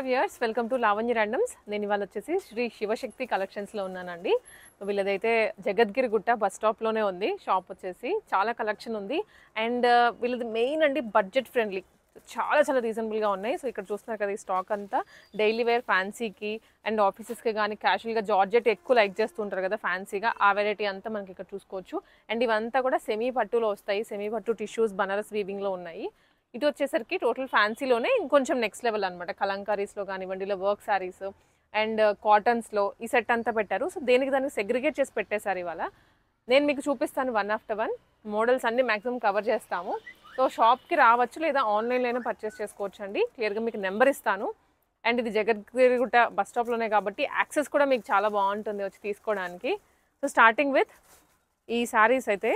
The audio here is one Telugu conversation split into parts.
Viewers welcome to Lavanya randoms. నేను ఇవాళ వచ్చేసి శ్రీ శివశక్తి కలెక్షన్స్లో ఉన్నానండి. వీళ్ళదైతే జగద్గిరి గుట్ట బస్ స్టాప్లోనే ఉంది. షాప్ వచ్చేసి చాలా కలెక్షన్ ఉంది అండ్ వీళ్ళది మెయిన్ అండి బడ్జెట్ ఫ్రెండ్లీ, చాలా చాలా రీజనబుల్గా ఉన్నాయి. సో ఇక్కడ చూస్తున్నారు కదా, ఈ స్టాక్ అంతా డైలీ వేర్ ఫ్యాన్సీకి అండ్ ఆఫీసెస్కి కానీ క్యాషువల్గా జార్జెట్ ఎక్కువ లైక్ చేస్తుంటారు కదా ఫ్యాన్సీగా, ఆ వెరైటీ అంతా మనకి ఇక్కడ చూసుకోవచ్చు. అండ్ ఇవంతా కూడా సెమీ పట్టులో వస్తాయి. సెమీ పట్టు టిష్యూస్ బనారస్ వీవింగ్లో ఉన్నాయి. ఇటు వచ్చేసరికి టోటల్ ఫ్యాన్సీలోనే ఇంకొంచెం నెక్స్ట్ లెవెల్ అనమాట. కలంకారీస్లో కానివ్వండి, ఇలా వర్క్ శారీస్ అండ్ కాటన్స్లో ఈ సెట్ అంతా పెట్టారు. సో దానికి సెగ్రిగేట్ చేసి పెట్టేశారు. ఇవాళ నేను మీకు చూపిస్తాను వన్ ఆఫ్టర్ వన్ మోడల్స్ అన్ని మ్యాక్సిమం కవర్ చేస్తాము. సో షాప్కి రావచ్చు లేదా ఆన్లైన్లో అయినా పర్చేస్ చేసుకోవచ్చు అండి. క్లియర్గా మీకు నెంబర్ ఇస్తాను. అండ్ ఇది జగద్గిరిగుట్ట బస్ స్టాప్లోనే కాబట్టి యాక్సెస్ కూడా మీకు చాలా బాగుంటుంది వచ్చి తీసుకోవడానికి. సో స్టార్టింగ్ విత్ ఈ శారీస్ అయితే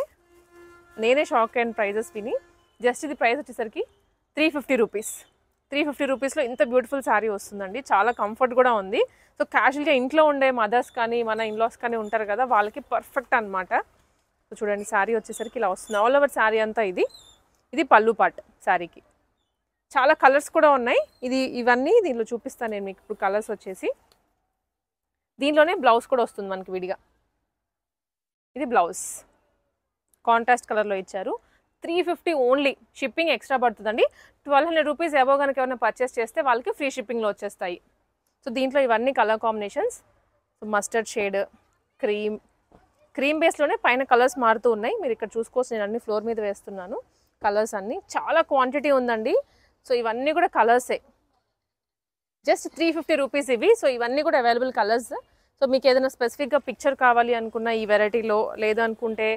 నేనే షాక్ అండ్ ప్రైజెస్ విని జస్ట్ ఇది ప్రైస్ వచ్చేసరికి 350 రూపీస్. 350 రూపీస్లో ఇంత బ్యూటిఫుల్ శారీ వస్తుందండి. చాలా కంఫర్ట్ కూడా ఉంది. సో క్యాజువల్గా ఇంట్లో ఉండే మదర్స్ కానీ మన ఇన్లాస్ కానీ ఉంటారు కదా, వాళ్ళకి పర్ఫెక్ట్ అనమాట. సో చూడండి, శారీ వచ్చేసరికి ఇలా వస్తుంది. ఆల్ ఓవర్ శారీ అంతా ఇది పళ్ళు పార్ట్ శారీకి. చాలా కలర్స్ కూడా ఉన్నాయి. ఇవన్నీ దీనిలో చూపిస్తాను నేను మీకు ఇప్పుడు. కలర్స్ వచ్చేసి దీనిలోనే బ్లౌజ్ కూడా వస్తుంది మనకి విడిగా. ఇది బ్లౌజ్ కాంట్రాస్ట్ కలర్లో ఇచ్చారు. 350 ఓన్లీ. షిప్పింగ్ ఎక్స్ట్రా పడుతుందండి. 1200 రూపీస్ అబో కనుక ఏమైనా పర్చేస్ చేస్తే వాళ్ళకి ఫ్రీ షిప్పింగ్లో వచ్చేస్తాయి. సో దీంట్లో ఇవన్నీ colour combinations. So mustard shade, cream బేస్లోనే పైన కలర్స్ మారుతూ ఉన్నాయి. మీరు ఇక్కడ చూసుకోవచ్చు, నేను అన్ని ఫ్లోర్ మీద వేస్తున్నాను. కలర్స్ అన్నీ చాలా క్వాంటిటీ ఉందండి. సో ఇవన్నీ కూడా కలర్సే. జస్ట్ 350 రూపీస్ ఇవి. సో ఇవన్నీ కూడా అవైలబుల్ కలర్స్. సో మీకు ఏదైనా స్పెసిఫిక్గా పిక్చర్ కావాలి అనుకున్న ఈ వెరైటీలో, లేదనుకుంటే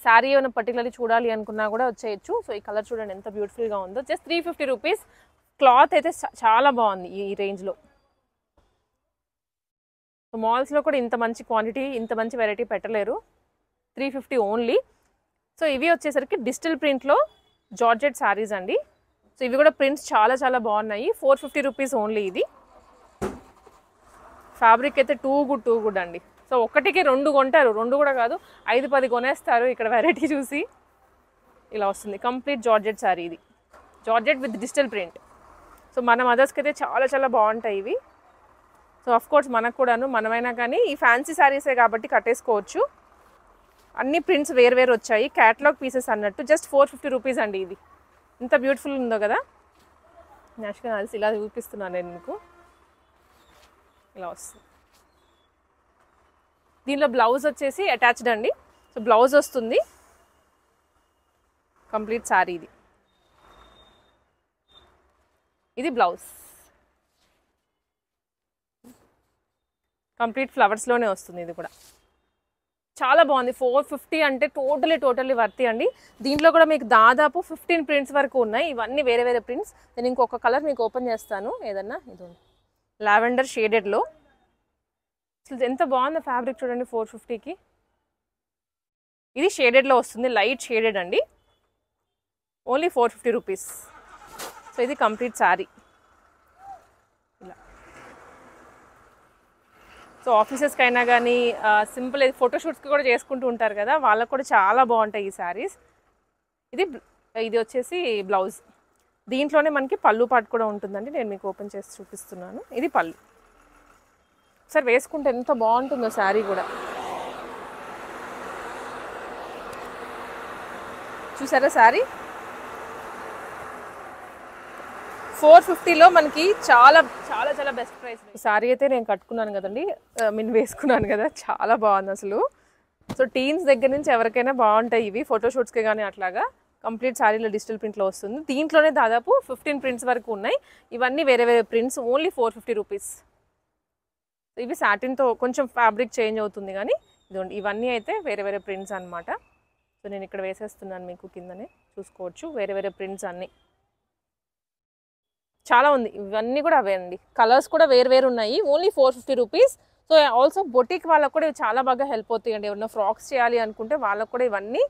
శారీ ఏమైనా పర్టికులర్లీ చూడాలి అనుకున్నా కూడా వచ్చేయచ్చు. సో ఈ కలర్ చూడండి ఎంత బ్యూటిఫుల్గా ఉందో. Just 350 rupees. క్లాత్ అయితే చాలా బాగుంది ఈ రేంజ్లో. సో మాల్స్లో కూడా ఇంత మంచి క్వాంటిటీ, ఇంత మంచి వెరైటీ పెట్టలేరు. 350 ఓన్లీ. సో ఇవి వచ్చేసరికి డిజిటల్ ప్రింట్లో జార్జెట్ శారీస్ అండి. సో ఇవి కూడా ప్రింట్స్ చాలా చాలా బాగున్నాయి. 450 రూపీస్ ఓన్లీ. ఇది ఫ్యాబ్రిక్ అయితే టూ గుడ్ అండి. సో ఒకటికి 2 కొంటారు, 2 కూడా కాదు 5-10 కొనేస్తారు ఇక్కడ వెరైటీ చూసి. ఇలా వస్తుంది కంప్లీట్ జార్జెట్ శారీ. ఇది georgette with digital print. So మన మదర్స్కి అయితే చాలా చాలా బాగుంటాయి ఇవి. సో ఆఫ్ కోర్స్ మనకు కూడాను, మనమైనా కానీ ఈ ఫ్యాన్సీ శారీసే కాబట్టి కట్టేసుకోవచ్చు. అన్ని ప్రింట్స్ వేరు వచ్చాయి, క్యాటలాగ్ పీసెస్ అన్నట్టు. జస్ట్ 450 రూపీస్ అండి. ఇది ఇంత బ్యూటిఫుల్ ఉందో కదా. నేచురల్గా కలిసి ఇలా చూపిస్తున్నాను నేను మీకు. ఇలా వస్తుంది. దీనిలో బ్లౌజ్ వచ్చేసి అటాచ్డ్ అండి. సో బ్లౌజ్ వస్తుంది కంప్లీట్ శారీ. ఇది బ్లౌజ్ కంప్లీట్ ఫ్లవర్స్లోనే వస్తుంది. ఇది కూడా చాలా బాగుంది. 450 అంటే టోటలీ వర్తి అండి. దీంట్లో కూడా మీకు దాదాపు 15 ప్రింట్స్ వరకు ఉన్నాయి. ఇవన్నీ వేరే ప్రింట్స్. నేను ఇంకొక కలర్ మీకు ఓపెన్ చేస్తాను. ఏదన్నా ఇది లావెండర్ షేడెడ్లో. అసలు ఎంత బాగుంది ఫ్యాబ్రిక్ చూడండి. 450కి ఇది షేడెడ్లో వస్తుంది. లైట్ షేడెడ్ అండి. Only 450 rupees. సో ఇది కంప్లీట్ శారీ ఇలా. సో ఆఫీసెస్కి అయినా కానీ సింపుల్ ఫోటోషూట్స్కి కూడా చేసుకుంటూ ఉంటారు కదా, వాళ్ళకు కూడా చాలా బాగుంటాయి ఈ శారీస్. ఇది వచ్చేసి బ్లౌజ్. దీంట్లోనే మనకి పళ్ళు పాటు కూడా ఉంటుందండి. నేను మీకు ఓపెన్ చేసి చూపిస్తున్నాను. ఇది పళ్ళు. ఒకసారి వేసుకుంటే ఎంత బాగుంటుందో శారీ కూడా. చూసారా శారీ 450లో మనకి చాలా చాలా చాలా బెస్ట్ ప్రైస్. శారీ అయితే నేను కట్టుకున్నాను కదండి, వేసుకున్నాను కదా, చాలా బాగుంది అసలు. సో టీన్స్ దగ్గర నుంచి ఎవరికైనా బాగుంటాయి ఇవి ఫోటోషూట్స్కి కానీ అట్లాగా. కంప్లీట్ శారీలో డిజిటల్ ప్రింట్లో వస్తుంది. దీంట్లోనే దాదాపు 15 ప్రింట్స్ వరకు ఉన్నాయి. ఇవన్నీ వేరే ప్రింట్స్. Only 450 rupees. ఇవి సాటిన్తో కొంచెం ఫ్యాబ్రిక్ చేంజ్ అవుతుంది కానీ ఇదిగోండి, ఇవన్నీ అయితే వేరే ప్రింట్స్ అనమాట. సో నేను ఇక్కడ వేసేస్తున్నాను మీకు, కిందనే చూసుకోవచ్చు. వేరే ప్రింట్స్ అన్నీ చాలా ఉంది. ఇవన్నీ కూడా అవే అండి. కలర్స్ కూడా వేరు ఉన్నాయి. Only 450 rupees. So also boutique వాళ్ళకు కూడా ఇవి చాలా బాగా హెల్ప్ అవుతాయి అండి. ఎవరైనా ఫ్రాక్స్ చేయాలి అనుకుంటే వాళ్ళకు కూడా ఇవన్నీ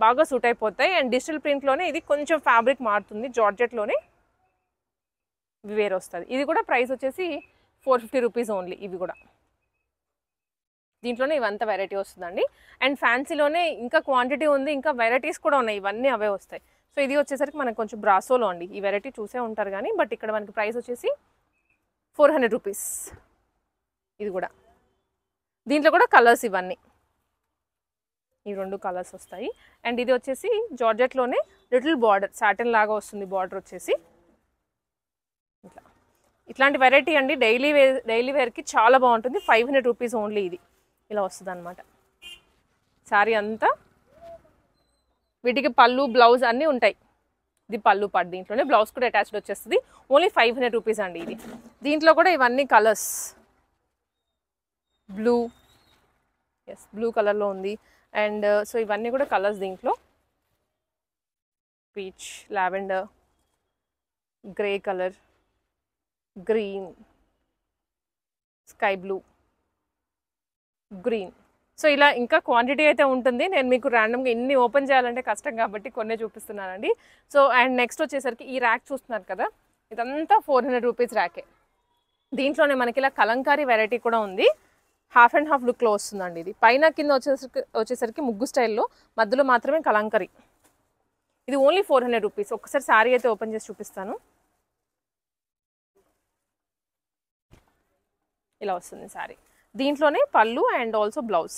బాగా సూట్ అయిపోతాయి. అండ్ డిజిటల్ ప్రింట్లోనే ఇది కొంచెం ఫ్యాబ్రిక్ మారుతుంది. జార్జెట్లోనే ఇవి వేరు వస్తుంది. ఇది కూడా ప్రైస్ వచ్చేసి 450 రూపీస్ ఓన్లీ. ఇవి కూడా దీంట్లోనే ఇవంతా వెరైటీ వస్తుందండి. అండ్ ఫ్యాన్సీలోనే ఇంకా క్వాంటిటీ ఉంది, ఇంకా వెరైటీస్ కూడా ఉన్నాయి. ఇవన్నీ అవే వస్తాయి. సో ఇది వచ్చేసరికి మనకు కొంచెం బ్రాసోలో అండి. ఈ వెరైటీ చూసే ఉంటారు కానీ, బట్ ఇక్కడ మనకి ప్రైస్ వచ్చేసి 400 రూపీస్. ఇది కూడా దీంట్లో కూడా కలర్స్ ఇవన్నీ ఈ 2 కలర్స్ వస్తాయి. అండ్ ఇది వచ్చేసి జార్జెట్లోనే లిటిల్ బార్డర్ సాటిన్ లాగా వస్తుంది. బార్డర్ వచ్చేసి ఇట్లా ఇట్లాంటి వెరైటీ అండి. డైలీ వేర్కి చాలా బాగుంటుంది. 500 రూపీస్ ఓన్లీ. ఇది ఇలా వస్తుంది అనమాట. శారీ అంతా వీటికి పళ్ళు బ్లౌజ్ అన్నీ ఉంటాయి. ఇది పళ్ళు పాటు, దీంట్లోనే బ్లౌజ్ కూడా అటాచ్డ్ వచ్చేస్తుంది. ఓన్లీ 500 రూపీస్ అండి ఇది. దీంట్లో కూడా ఇవన్నీ కలర్స్ బ్లూ, ఎస్ బ్లూ కలర్లో ఉంది. అండ్ సో ఇవన్నీ కూడా కలర్స్ దీంట్లో peach, lavender, grey colour, green, sky blue, green. So ఇలా ఇంకా క్వాంటిటీ అయితే ఉంటుంది. నేను మీకు ర్యాండమ్గా ఇన్ని ఓపెన్ చేయాలంటే కష్టం కాబట్టి కొన్నే చూపిస్తున్నానండి. సో అండ్ నెక్స్ట్ వచ్చేసరికి ఈ ర్యాక్ చూస్తున్నారు కదా, ఇదంతా 400 రూపీస్ ర్యాకే. దీంట్లోనే మనకి ఇలా కలంకారీ వెరైటీ కూడా ఉంది. హాఫ్ అండ్ హాఫ్ లుక్లో వస్తుందండి. ఇది పైన కింద వచ్చేసరికి ముగ్గు స్టైల్లో, మధ్యలో మాత్రమే కలంకారీ. ఇది ఓన్లీ 400 రూపీస్. ఒక్కసారి శారీ అయితే ఓపెన్ చేసి చూపిస్తాను. ఇలా వస్తుంది శారీ. దీంట్లోనే పళ్ళు అండ్ ఆల్సో బ్లౌజ్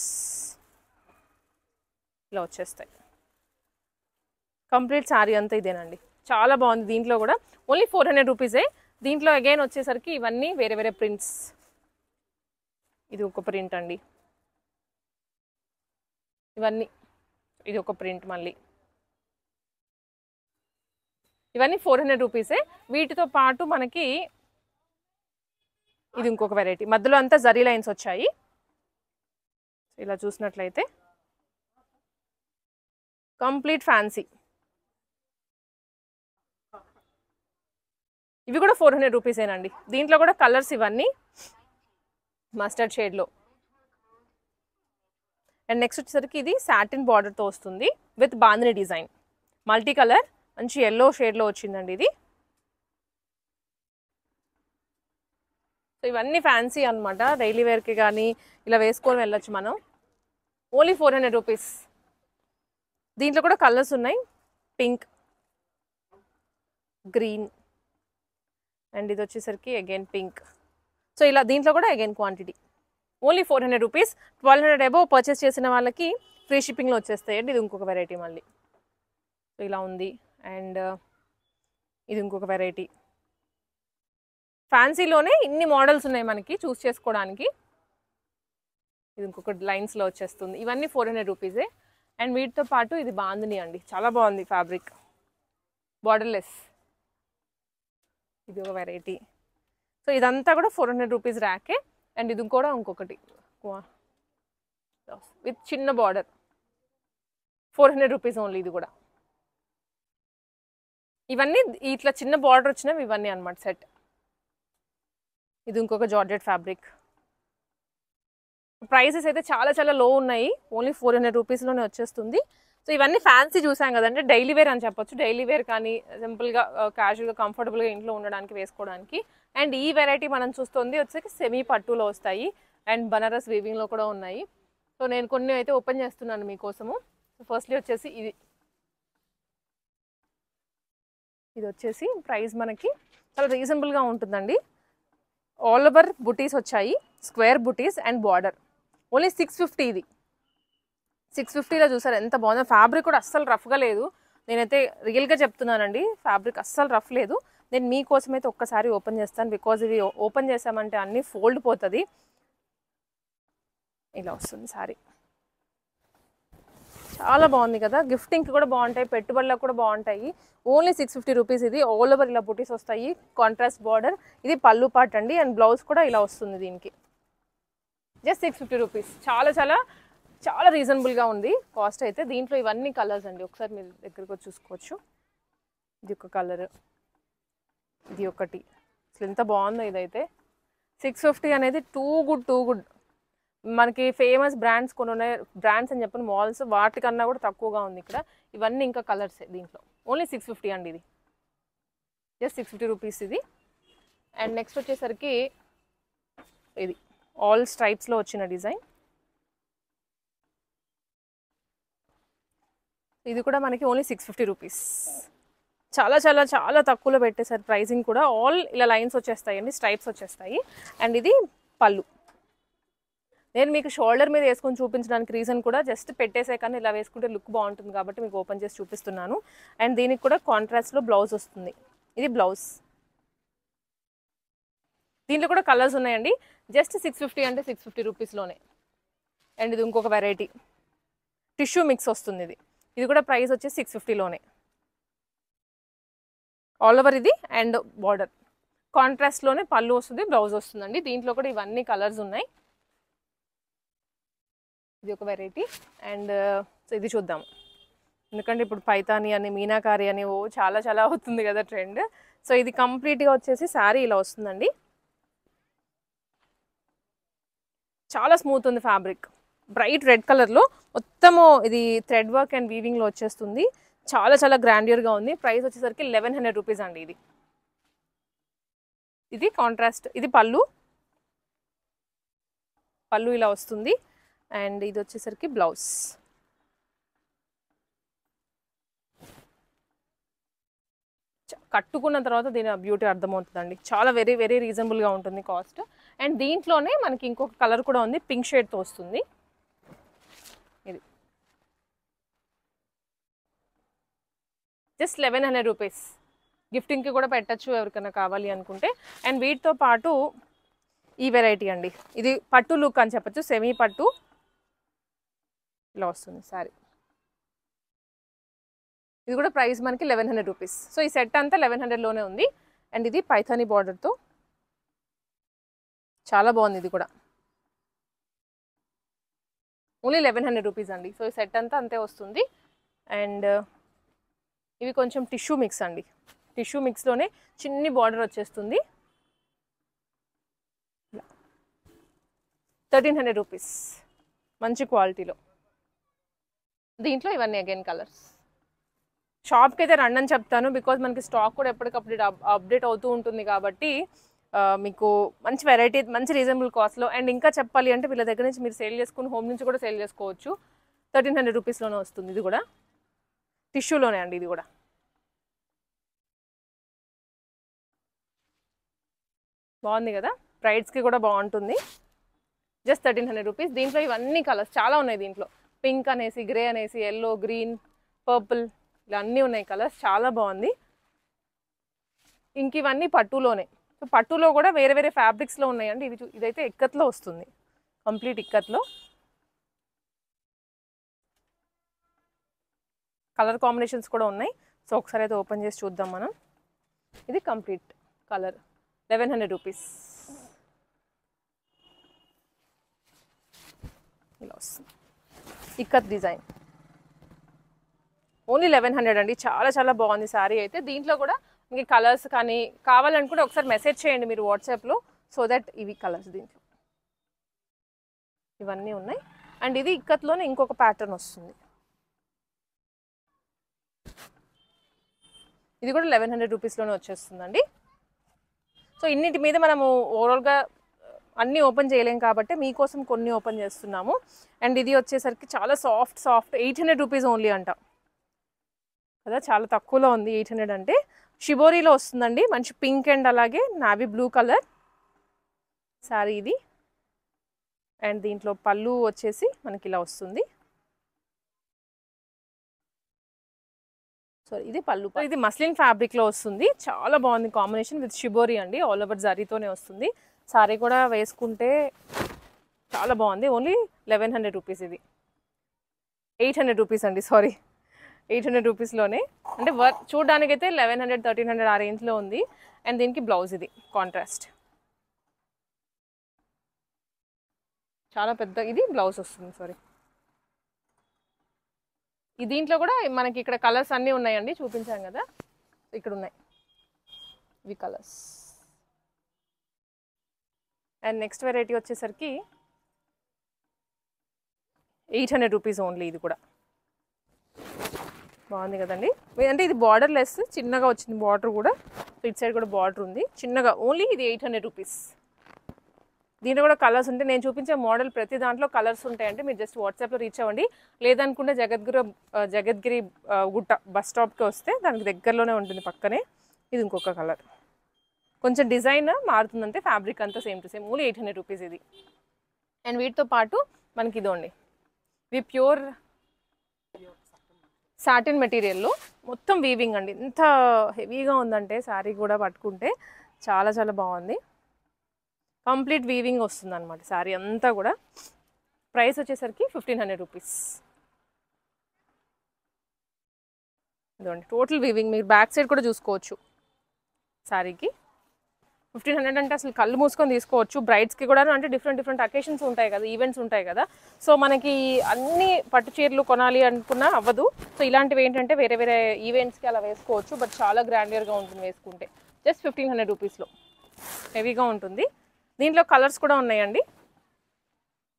ఇలా వచ్చేస్తాయి. కంప్లీట్ శారీ అంతా ఇదేనండి. చాలా బాగుంది. దీంట్లో కూడా ఓన్లీ 400 రూపీసే. దీంట్లో అగైన్ వచ్చేసరికి ఇవన్నీ వేరే వేరే ప్రింట్స్. ఇది ఒక ప్రింట్ అండి. ఇవన్నీ ఇది ఒక ప్రింట్. మళ్ళీ ఇవన్నీ 400 రూపీసే. వీటితో పాటు మనకి ఇది ఇంకొక వెరైటీ. మధ్యలో అంతా జరీ లైన్స్ వచ్చాయి. ఇలా చూసినట్లయితే కంప్లీట్ ఫ్యాన్సీ. ఇవి కూడా 400 రూపీసేనండి. దీంట్లో కూడా కలర్స్ ఇవన్నీ మస్టర్డ్ షేడ్లో. అండ్ నెక్స్ట్ వచ్చేసరికి ఇది సాటిన్ బార్డర్తో వస్తుంది with bandhani design. Multi colour మంచి ఎల్లో షేడ్లో వచ్చిందండి ఇది. సో ఇవన్నీ ఫ్యాన్సీ అనమాట. డైలీ వేర్కి కానీ ఇలా వేసుకొని వెళ్ళొచ్చు మనం. Only 400 rupees. దీంట్లో కూడా కలర్స్ ఉన్నాయి. పింక్, గ్రీన్, అండ్ ఇది వచ్చేసరికి అగైన్ పింక్. సో ఇలా దీంట్లో కూడా again quantity only 400 rupees. 1200 above purchase చేసిన వాళ్ళకి ఫ్రీ షిప్పింగ్లో వచ్చేస్తాయండి. ఇది ఇంకొక వెరైటీ మళ్ళీ. సో ఇలా ఉంది. అండ్ ఇది ఇంకొక వెరైటీ. ఫ్యాన్సీలోనే ఇన్ని మోడల్స్ ఉన్నాయి మనకి చూస్ చేసుకోవడానికి. ఇది ఇంకొక లైన్స్లో వచ్చేస్తుంది. ఇవన్నీ 400 రూపీసే. అండ్ వీటితో పాటు ఇది బాందిని అండి. చాలా బాగుంది ఫ్యాబ్రిక్, బార్డర్లెస్. ఇది ఒక వెరైటీ. సో ఇదంతా కూడా 400 రూపీస్ ర్యాకే. అండ్ ఇది కూడా ఇంకొకటి విత్ చిన్న బార్డర్, 400 రూపీస్ ఓన్లీ. ఇది కూడా ఇవన్నీ ఇట్లా చిన్న బార్డర్ వచ్చినవి ఇవన్నీ అనమాట సెట్. ఇది ఇంకొక జార్జెట్ ఫ్యాబ్రిక్. ప్రైసెస్ అయితే చాలా చాలా లో ఉన్నాయి. ఓన్లీ 400 రూపీస్లోనే వచ్చేస్తుంది. సో ఇవన్నీ ఫ్యాన్సీ చూసాం కదంటే డైలీ వేర్ అని చెప్పొచ్చు. డైలీ వేర్ కానీ సింపుల్గా క్యాజువల్గా కంఫర్టబుల్గా ఇంట్లో ఉండడానికి వేసుకోవడానికి. అండ్ ఈ వెరైటీ మనం చూస్తుంది వచ్చేసి సెమీ పట్టులో వస్తాయి అండ్ బనారస్ వీవింగ్లో కూడా ఉన్నాయి. సో నేను కొన్ని అయితే ఓపెన్ చేస్తున్నాను మీకోసము. సో ఫస్ట్లీ వచ్చేసి ఇది వచ్చేసి ప్రైస్ మనకి చాలా రీజనబుల్గా ఉంటుందండి. ఆల్ ఓవర్ బుటీస్ వచ్చాయి, square buttis and border. Only 650. ఇది 650లో చూసారు ఎంత బాగుందో. ఫ్యాబ్రిక్ కూడా అస్సలు రఫ్గా లేదు. నేనైతే రియల్గా చెప్తున్నానండి, ఫ్యాబ్రిక్ అస్సలు రఫ్ లేదు. నేను మీకోసం అయితే ఒక్కసారి ఓపెన్ చేస్తాను. బికాజ్ ఇవి ఓపెన్ చేసామంటే అన్నీ ఫోల్డ్ పోతుంది. ఇలా వస్తుంది సారీ. చాలా బాగుంది కదా. గిఫ్టింగ్కి కూడా బాగుంటాయి, పెట్టుబడులకు కూడా బాగుంటాయి. Only 650 rupees. ఇది ఆల్ ఓవర్ ఇలా బుటీస్ వస్తాయి, కాంట్రాస్ట్ బార్డర్. ఇది పళ్ళు పార్ట్ అండి. అండ్ బ్లౌజ్ కూడా ఇలా వస్తుంది దీనికి. Just 650 rupees. చాలా చాలా చాలా రీజనబుల్గా ఉంది కాస్ట్ అయితే. దీంట్లో ఇవన్నీ కలర్స్ అండి. ఒకసారి మీరు దగ్గరకు వచ్చి చూసుకోవచ్చు. ఇది ఒక కలర్, ఇది ఒకటి. అసలు ఎంత బాగుందో ఇదైతే. 650 అనేది టూ గుడ్. మనకి ఫేమస్ బ్రాండ్స్ కొన్ని ఉన్నాయి, బ్రాండ్స్ అని చెప్పిన మాల్స్, వాటికన్నా కూడా తక్కువగా ఉంది ఇక్కడ. ఇవన్నీ ఇంకా కలర్సే దీంట్లో. ఓన్లీ 650 అండి. ఇది జస్ట్ 650 రూపీస్ ఇది. అండ్ నెక్స్ట్ వచ్చేసరికి ఇది ఆల్ స్ట్రైప్స్లో వచ్చిన డిజైన్. ఇది కూడా మనకి ఓన్లీ 650 రూపీస్. చాలా చాలా చాలా తక్కువలో పెట్టేశారు ప్రైసింగ్ కూడా. ఆల్ ఇలా లైన్స్ వచ్చేస్తాయండి, స్ట్రైప్స్ వచ్చేస్తాయి. అండ్ ఇది పళ్ళు. నేను మీకు షోల్డర్ మీద వేసుకొని చూపించడానికి రీజన్ కూడా జస్ట్ పెట్టేసే కానీ ఇలా వేసుకుంటే లుక్ బాగుంటుంది కాబట్టి మీకు ఓపెన్ చేసి చూపిస్తున్నాను. అండ్ దీనికి కూడా కాంట్రాస్ట్లో బ్లౌజ్ వస్తుంది. ఇది బ్లౌజ్. దీంట్లో కూడా కలర్స్ ఉన్నాయండి. జస్ట్ 650 అంటే 650 రూపీస్లోనే. అండ్ ఇది ఇంకొక వెరైటీ టిష్యూ మిక్స్ వస్తుంది. ఇది కూడా ప్రైస్ వచ్చి 650లోనే. ఆల్ ఓవర్ ఇది అండ్ బార్డర్ కాంట్రాస్ట్లోనే పళ్ళు వస్తుంది, బ్లౌజ్ వస్తుందండి. దీంట్లో కూడా ఇవన్నీ కలర్స్ ఉన్నాయి. ఇది ఒక వెరైటీ. అండ్ సో ఇది చూద్దాం, ఎందుకంటే ఇప్పుడు పైతాని అని మీనాకారి అని చాలా చాలా అవుతుంది కదా ట్రెండ్. సో ఇది కంప్లీట్గా వచ్చేసి శారీ ఇలా వస్తుందండి. చాలా స్మూత్ ఉంది ఫ్యాబ్రిక్. బ్రైట్ రెడ్ కలర్లో మొత్తము ఇది థ్రెడ్ వర్క్ అండ్ వీవింగ్లో వచ్చేస్తుంది. చాలా చాలా గ్రాండియర్గా ఉంది. ప్రైస్ వచ్చేసరికి 1100 రూపీస్ అండి. ఇది కాంట్రాస్ట్. ఇది పళ్ళు ఇలా వస్తుంది. అండ్ ఇది వచ్చేసరికి బ్లౌజ్. కట్టుకున్న తర్వాత దీని బ్యూటీ అర్థమవుతుందండి. చాలా వెరీ వెరీ రీజనబుల్గా ఉంటుంది కాస్ట్. అండ్ దీంట్లోనే మనకి ఇంకొక కలర్ కూడా ఉంది, పింక్ షేడ్తో వస్తుంది. ఇది జస్ట్ 1100 రూపీస్. గిఫ్టింగ్కి కూడా పెట్టచ్చు ఎవరికైనా కావాలి అనుకుంటే. అండ్ వీటితో పాటు ఈ వెరైటీ అండి, ఇది పట్టు లుక్ అని చెప్పచ్చు, సెమీ పట్టు ఇలా వస్తుంది సారీ. ఇది కూడా ప్రైస్ మనకి 1100 రూపీస్. సో ఈ సెట్ అంతా 1100లోనే ఉంది. అండ్ ఇది పైథానీ బార్డర్తో చాలా బాగుంది. ఇది కూడా ఓన్లీ 1100 రూపీస్ అండి. సో ఈ సెట్ అంతా అంతే వస్తుంది. అండ్ ఇవి కొంచెం టిష్యూ మిక్స్ అండి. టిష్యూ మిక్స్లోనే చిన్ని బార్డర్ వచ్చేస్తుంది. 1300 రూపీస్ మంచి క్వాలిటీలో. దీంట్లో ఇవన్నీ అగైన్ కలర్స్. షాప్కి అయితే రండి అని చెప్తాను, బికాజ్ మనకి స్టాక్ కూడా ఎప్పటికప్పుడు అప్డేట్ అవుతూ ఉంటుంది కాబట్టి మీకు మంచి వెరైటీ, మంచి రీజనబుల్ కాస్ట్లో. అండ్ ఇంకా చెప్పాలి అంటే వీళ్ళ దగ్గర నుంచి మీరు సేల్ చేసుకుని హోమ్ నుంచి కూడా సేల్ చేసుకోవచ్చు. 1300 రూపీస్లోనే వస్తుంది. ఇది కూడా టిష్యూలోనే అండి. ఇది కూడా బాగుంది కదా, బ్రైడ్స్కి కూడా బాగుంటుంది. Just 1300 rupees. దీంట్లో ఇవన్నీ కలర్స్ చాలా ఉన్నాయి. దీంట్లో పింక్ అనేసి, గ్రే అనేసి, ఎల్లో, గ్రీన్, పర్పుల్ ఇలా అన్నీ ఉన్నాయి కలర్స్. చాలా బాగుంది. ఇంక ఇవన్నీ పట్టులోనే. సో పట్టులో కూడా వేరే వేరే ఫ్యాబ్రిక్స్లో ఉన్నాయండి. ఇదైతే ఇక్కత్లో వస్తుంది, కంప్లీట్ ఇక్కత్లో. కలర్ కాంబినేషన్స్ కూడా ఉన్నాయి. సో ఒకసారి అయితే ఓపెన్ చేసి చూద్దాం మనం. ఇది కంప్లీట్ కలర్ 1100 రూపీస్ ఇలా వస్తుంది. ఇక్కత్ డిజైన్ ఓన్లీ 1100 అండి. చాలా చాలా బాగుంది శారీ అయితే. దీంట్లో కూడా మీకు కలర్స్ కానీ కావాలనుకుంటే ఒకసారి మెసేజ్ చేయండి మీరు వాట్సాప్లో, సో దట్ ఇవి కలర్స్ దీంట్లో ఇవన్నీ ఉన్నాయి. అండ్ ఇది ఇక్కత్లోనే ఇంకొక ప్యాటర్న్ వస్తుంది. ఇది కూడా 1100 రూపీస్లోనే వచ్చేస్తుందండి. సో ఇన్నిటి మీద మనము ఓవరాల్గా అన్నీ ఓపెన్ చేయలేం కాబట్టి మీకోసం కొన్ని ఓపెన్ చేస్తున్నాము. అండ్ ఇది వచ్చేసరికి చాలా సాఫ్ట్ 800 రూపీస్ ఓన్లీ అంట కదా, చాలా తక్కువలో ఉంది. 800 అంటే షిబోరీలో వస్తుందండి. మంచి పింక్ అండ్ అలాగే నావీ బ్లూ కలర్ శారీ ఇది. అండ్ దీంట్లో పళ్ళు వచ్చేసి మనకి ఇలా వస్తుంది. సో ఇది పళ్ళు. ఇది మస్లిన్ ఫ్యాబ్రిక్లో వస్తుంది. చాలా బాగుంది కాంబినేషన్ విత్ షిబోరీ అండి. ఆల్ ఓవర్ జరీతోనే వస్తుంది. సారీ కూడా వేసుకుంటే చాలా బాగుంది. Only 1100 rupees. ఇది 800 రూపీస్ అండి, సారీ 800 రూపీస్లోనే. అంటే వర్క్ చూడడానికైతే 1100, 1300 ఆ రేంజ్లో ఉంది. అండ్ దీనికి బ్లౌజ్ ఇది కాంట్రాస్ట్. చాలా పెద్ద ఇది బ్లౌజ్ వస్తుంది. సారీ ఈ దీంట్లో కూడా మనకి ఇక్కడ కలర్స్ అన్నీ ఉన్నాయండి, చూపించాం కదా, ఇక్కడ ఉన్నాయి ఇవి కలర్స్. అండ్ నెక్స్ట్ వెరైటీ వచ్చేసరికి 800 రూపీస్ ఓన్లీ. ఇది కూడా బాగుంది కదండి. అంటే ఇది బార్డర్ లెస్, చిన్నగా వచ్చింది బార్డర్ కూడా. ఇటు సైడ్ కూడా బార్డర్ ఉంది చిన్నగా. ఓన్లీ ఇది 800 రూపీస్. దీంట్లో కూడా కలర్స్ ఉంటాయి. నేను చూపించే మోడల్ ప్రతి దాంట్లో కలర్స్ ఉంటాయంటే మీరు జస్ట్ వాట్సాప్లో రీచ్ అవ్వండి. లేదనుకుంటే జగద్గిరి గుట్ట బస్ స్టాప్కి వస్తే దానికి దగ్గరలోనే ఉంటుంది పక్కనే. ఇది ఇంకొక కలర్, కొంచెం డిజైన్ మారుతుందంటే ఫ్యాబ్రిక్ అంతా same to same. Only 800 rupees ఇది. అండ్ వీటితో పాటు మనకి ఇదోండి, ఇవి ప్యూర్ సాటిన్ మెటీరియల్లో మొత్తం వీవింగ్ అండి. ఎంత హెవీగా ఉందంటే శారీ కూడా పట్టుకుంటే చాలా చాలా బాగుంది. కంప్లీట్ వీవింగ్ వస్తుంది అనమాట శారీ అంతా కూడా. ప్రైస్ వచ్చేసరికి 1500 రూపీస్. ఇదండి టోటల్ వీవింగ్, మీరు బ్యాక్ సైడ్ కూడా చూసుకోవచ్చు శారీకి. 1500 అంటే అసలు కళ్ళు మూసుకొని తీసుకోవచ్చు. బ్రైడ్స్కి కూడా అంటే డిఫరెంట్ అకేషన్స్ ఉంటాయి కదా, ఈవెంట్స్ ఉంటాయి కదా. సో మనకి అన్ని పట్టు చీరలు కొనాలి అనుకున్నా అవ్వదు. సో ఇలాంటివి ఏంటంటే వేరే వేరే ఈవెంట్స్కి అలా వేసుకోవచ్చు. బట్ చాలా గ్రాండియర్గా ఉంటుంది వేసుకుంటే. జస్ట్ 1500 రూపీస్లో హెవీగా ఉంటుంది. దీంట్లో కలర్స్ కూడా ఉన్నాయండి.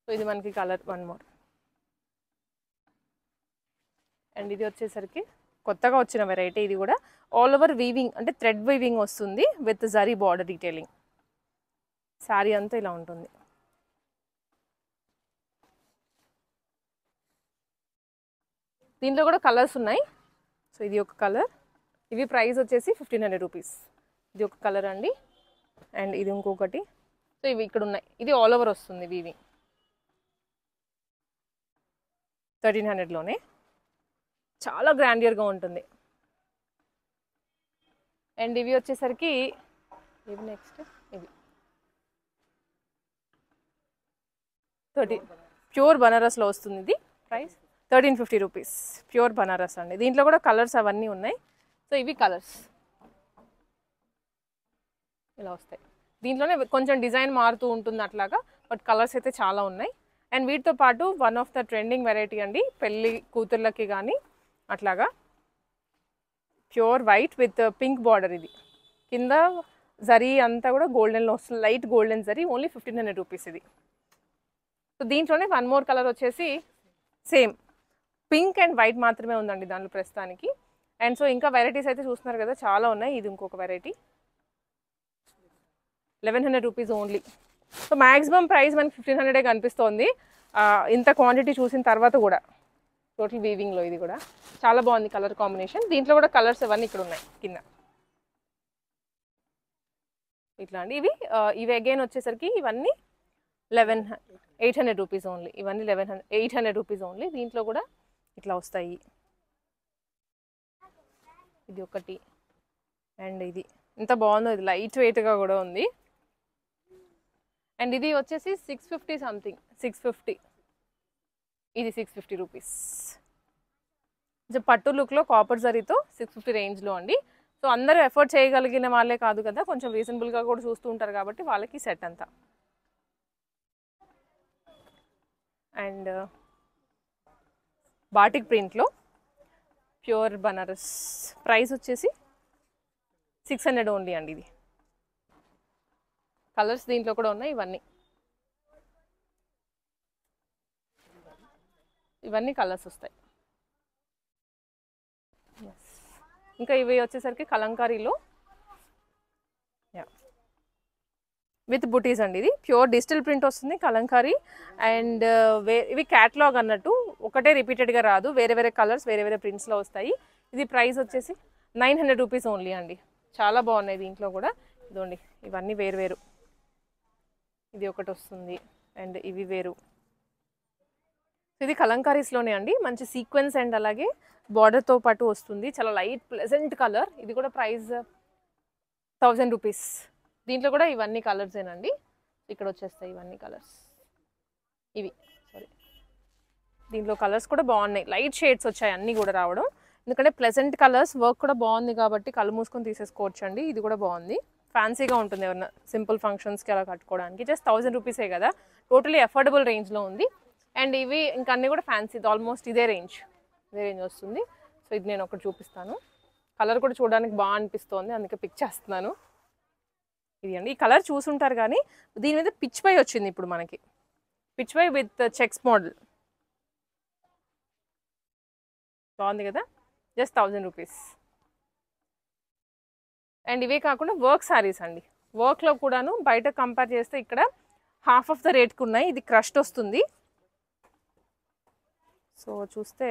సో ఇది మనకి కలర్ వన్ మోర్. అండ్ ఇది వచ్చేసరికి కొత్తగా వచ్చిన వెరైటీ. ఇది కూడా ఆల్ ఓవర్ వీవింగ్ అంటే థ్రెడ్ వీవింగ్ వస్తుంది with zari border detailing. Sari అంతా ఇలా ఉంటుంది. దీంట్లో కూడా కలర్స్ ఉన్నాయి. సో ఇది ఒక కలర్. ఇవి ప్రైస్ వచ్చేసి 1500 రూపీస్. ఇది ఒక కలర్ అండి. అండ్ ఇది ఇంకొకటి. సో ఇవి ఇక్కడ ఉన్నాయి. ఇది ఆల్ ఓవర్ వస్తుంది వీవింగ్. 1300లోనే చాలా గ్రాండియర్గా ఉంటుంది. అండ్ ఇవి వచ్చేసరికి ఇవి నెక్స్ట్ ఇవి 30 ప్యూర్ బనారస్లో వస్తుంది. ఇది ప్రైస్ 1350 రూపీస్. ప్యూర్ బనారస్ అండి. దీంట్లో కూడా కలర్స్ అవన్నీ ఉన్నాయి. సో ఇవి కలర్స్ ఇలా వస్తాయి. దీంట్లోనే కొంచెం డిజైన్ మారుతూ ఉంటుంది అట్లాగా, బట్ కలర్స్ అయితే చాలా ఉన్నాయి. అండ్ వీటితో పాటు one of the trending variety అండి, పెళ్ళి కూతుర్లకి కానీ అట్లాగా pure white with pink border. ఇది కింద జరీ అంతా కూడా గోల్డెన్లో వస్తుంది, light golden zari. Only 1500 rupees ఇది. సో దీంట్లోనే వన్ మోర్ కలర్ వచ్చేసి సేమ్ పింక్ అండ్ వైట్ మాత్రమే ఉందండి దాంట్లో ప్రస్తుతానికి. అండ్ సో ఇంకా వెరైటీస్ అయితే చూస్తున్నారు కదా చాలా ఉన్నాయి. ఇది ఇంకొక variety 1100 rupees only. So maximum price మనకి 1500 కనిపిస్తోంది ఇంత క్వాంటిటీ చూసిన తర్వాత కూడా. టోటల్ వీవింగ్లో ఇది కూడా చాలా బాగుంది కలర్ కాంబినేషన్. దీంట్లో కూడా కలర్స్ అవన్నీ ఇక్కడ ఉన్నాయి కింద ఇట్లా అండి. ఇవి అగైన్ వచ్చేసరికి ఇవన్నీ 800 రూపీస్ ఓన్లీ. ఇవన్నీ 800 రూపీస్ ఓన్లీ. దీంట్లో కూడా ఇట్లా వస్తాయి. ఇది ఒకటి. అండ్ ఇది ఎంత బాగుందో, ఇది లైట్ వెయిట్గా కూడా ఉంది. అండ్ ఇది వచ్చేసి 650 సంథింగ్, 650. ఇది 650 రూపీస్. పట్టు లుక్లో కాపర్ జరీతో 650 రేంజ్లో అండి. సో అందరూ ఎఫర్ట్ చేయగలిగిన వాళ్ళే కాదు కదా, కొంచెం రీజనబుల్గా కూడా చూస్తూ ఉంటారు కాబట్టి వాళ్ళకి సెట్ అంతా. అండ్ బాటిక్ ప్రింట్లో ప్యూర్ బనారస్ ప్రైస్ వచ్చేసి 600 ఓన్లీ అండి. ఇది కలర్స్ దీంట్లో కూడా ఉన్నాయి. ఇవన్నీ కలర్స్ వస్తాయి. ఇంకా ఇవి వచ్చేసరికి కలంకారీలో విత్ బుటీస్ అండి. ఇది ప్యూర్ డిజిటల్ ప్రింట్ వస్తుంది కలంకారీ. అండ్ ఇవి క్యాటలాగ్ అన్నట్టు ఒకటే రిపీటెడ్గా రాదు, వేరే వేరే కలర్స్ వేరే వేరే ప్రింట్స్లో వస్తాయి. ఇది ప్రైస్ వచ్చేసి 900 రూపీస్ ఓన్లీ అండి. చాలా బాగున్నాయి దీంట్లో కూడా. ఇదండి ఇవన్నీ వేరు. ఇది ఒకటి వస్తుంది. అండ్ ఇవి వేరు. ఇది కలంకారీస్లోనే అండి. మంచి సీక్వెన్స్ అండ్ అలాగే బార్డర్తో పాటు వస్తుంది. చాలా లైట్ ప్లెజెంట్ కలర్. ఇది కూడా ప్రైస్ 1000 రూపీస్. దీంట్లో కూడా ఇవన్నీ కలర్సేనండి. ఇక్కడ వచ్చేస్తాయి ఇవన్నీ కలర్స్. దీంట్లో కలర్స్ కూడా బాగున్నాయి. లైట్ షేడ్స్ వచ్చాయి అన్నీ కూడా రావడం. ఎందుకంటే ప్లెజెంట్ కలర్స్, వర్క్ కూడా బాగుంది కాబట్టి కళ్ళు మూసుకొని తీసేసుకోవచ్చు అండి. ఇది కూడా బాగుంది, ఫ్యాన్సీగా ఉంటుంది ఎవరన్నా సింపుల్ ఫంక్షన్స్కి అలా కట్టుకోవడానికి. జస్ట్ 1000 రూపీసే కదా, టోటలీ అఫోర్డబుల్ రేంజ్లో ఉంది. అండ్ ఇవి ఇంకా అన్నీ కూడా ఫ్యాన్సీ, ఆల్మోస్ట్ ఇదే రేంజ్ వస్తుంది. సో ఇది నేను ఒకటి చూపిస్తాను. కలర్ కూడా చూడడానికి బాగా అనిపిస్తోంది, అందుకే పిక్ చేస్తున్నాను. ఇది అండి, ఈ కలర్ చూసుంటారు కానీ దీని మీద పిచ్ పై వచ్చింది ఇప్పుడు మనకి. పిచ్ పై విత్ చెక్స్ మోడల్ బాగుంది కదా. Just 1000 rupees. అండ్ ఇవే కాకుండా వర్క్ శారీస్ అండి. వర్క్లో కూడాను బయట కంపేర్ చేస్తే ఇక్కడ హాఫ్ ఆఫ్ ద రేట్కి ఉన్నాయి. ఇది క్రష్డ్ వస్తుంది. సో చూస్తే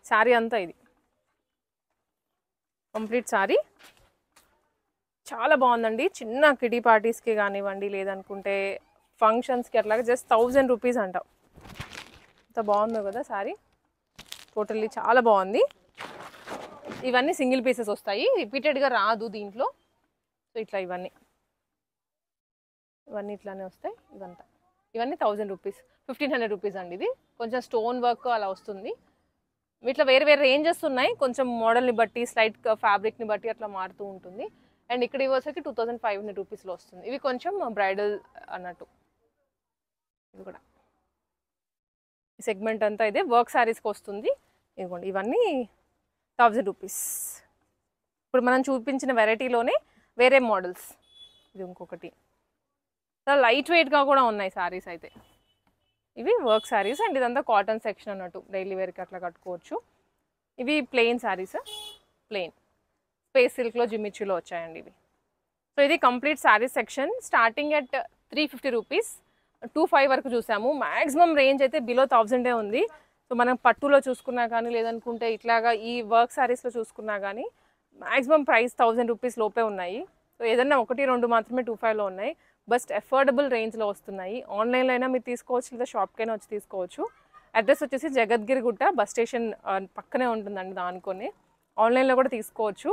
శారీ అంతా ఇది కంప్లీట్ శారీ చాలా బాగుందండి. చిన్న కిటీ పార్టీస్కి కానివ్వండి, లేదనుకుంటే ఫంక్షన్స్కి అట్లాగా జస్ట్ 1000 రూపీస్ అంట. అంత బాగుందో కదా శారీ, టోటల్లీ చాలా బాగుంది. ఇవన్నీ సింగిల్ పీసెస్ వస్తాయి, రిపీటెడ్గా రాదు దీంట్లో. సో ఇట్లా ఇవన్నీ ఇట్లానే వస్తాయి. ఇవన్నీ 1000 రూపీస్, 1500 రూపీస్ అండి. ఇది కొంచెం స్టోన్ వర్క్ అలా వస్తుంది. ఇట్లా వేరే వేరే రేంజెస్ ఉన్నాయి, కొంచెం మోడల్ని బట్టి, స్లైట్ ఫ్యాబ్రిక్ని బట్టి అట్లా మారుతూ ఉంటుంది. అండ్ ఇక్కడ ఇవ్వసరికి 2500 రూపీస్లో వస్తుంది. ఇవి కొంచెం బ్రైడల్ అన్నట్టు. ఇది కూడా ఈ సెగ్మెంట్ అంతా ఇదే వర్క్ శారీస్కి వస్తుంది. ఇదిగోండి ఇవన్నీ 1000 రూపీస్. ఇప్పుడు మనం చూపించిన వెరైటీలోనే వేరే మోడల్స్. ఇది ఇంకొకటి చాలా లైట్ వెయిట్గా కూడా ఉన్నాయి శారీస్ అయితే. ఇవి వర్క్ శారీస్ అండ్ ఇదంతా కాటన్ సెక్షన్ అన్నట్టు, డైలీ వేర్కి అట్లా కట్టుకోవచ్చు. ఇవి ప్లెయిన్ శారీస్, ప్లెయిన్ స్పేస్ సిల్క్లో జిమ్మిచ్చులో వచ్చాయండి ఇవి. సో ఇది complete sari section. Starting at 350 rupees 25 వరకు చూసాము. మ్యాక్సిమం రేంజ్ అయితే బిలో 1000 ఉంది. సో మనం పట్టులో చూసుకున్నా కానీ, లేదనుకుంటే ఇట్లాగా ఈ వర్క్ శారీస్లో చూసుకున్నా కానీ మ్యాక్సిమం ప్రైస్ 1000 రూపీస్ లోపే ఉన్నాయి. సో ఏదన్నా 1-2 మాత్రమే 25లో ఉన్నాయి. బస్ట్ అఫోర్డబుల్ రేంజ్లో వస్తున్నాయి. ఆన్లైన్లో అయినా మీరు తీసుకోవచ్చు, లేదా షాప్కైనా వచ్చి తీసుకోవచ్చు. అడ్రస్ వచ్చేసి జగద్గిరిగుట్ట బస్ స్టేషన్ పక్కనే ఉంటుందండి. దానికొని ఆన్లైన్లో కూడా తీసుకోవచ్చు.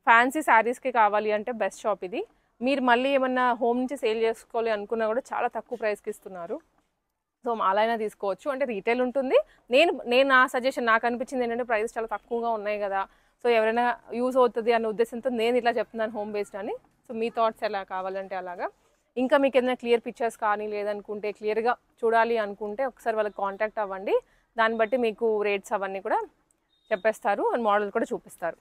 ఫ్యాన్సీ శారీస్కి కావాలి అంటే బెస్ట్ షాప్ ఇది. మీరు మళ్ళీ ఏమన్నా హోమ్ నుంచి సేల్ చేసుకోవాలి అనుకున్నా కూడా చాలా తక్కువ ప్రైస్కి ఇస్తున్నారు. సో అలా అయినా తీసుకోవచ్చు. అంటే రీటైల్ ఉంటుంది. నేను నా సజెషన్, నాకు అనిపించింది ఏంటంటే ప్రైస్ చాలా తక్కువగా ఉన్నాయి కదా, సో ఎవరైనా యూజ్ అవుతుంది అన్న ఉద్దేశంతో నేను ఇట్లా చెప్తున్నాను హోమ్ బేస్డ్ అని. సో మీ థాట్స్ ఎలా కావాలంటే అలాగా. ఇంకా మీకు ఏదైనా క్లియర్ పిక్చర్స్ కానీ, లేదనుకుంటే క్లియర్గా చూడాలి అనుకుంటే ఒకసారి వాళ్ళకి కాంటాక్ట్ అవ్వండి. దాన్ని బట్టి మీకు రేట్స్ అవన్నీ కూడా చెప్పేస్తారు అండ్ మోడల్ కూడా చూపిస్తారు.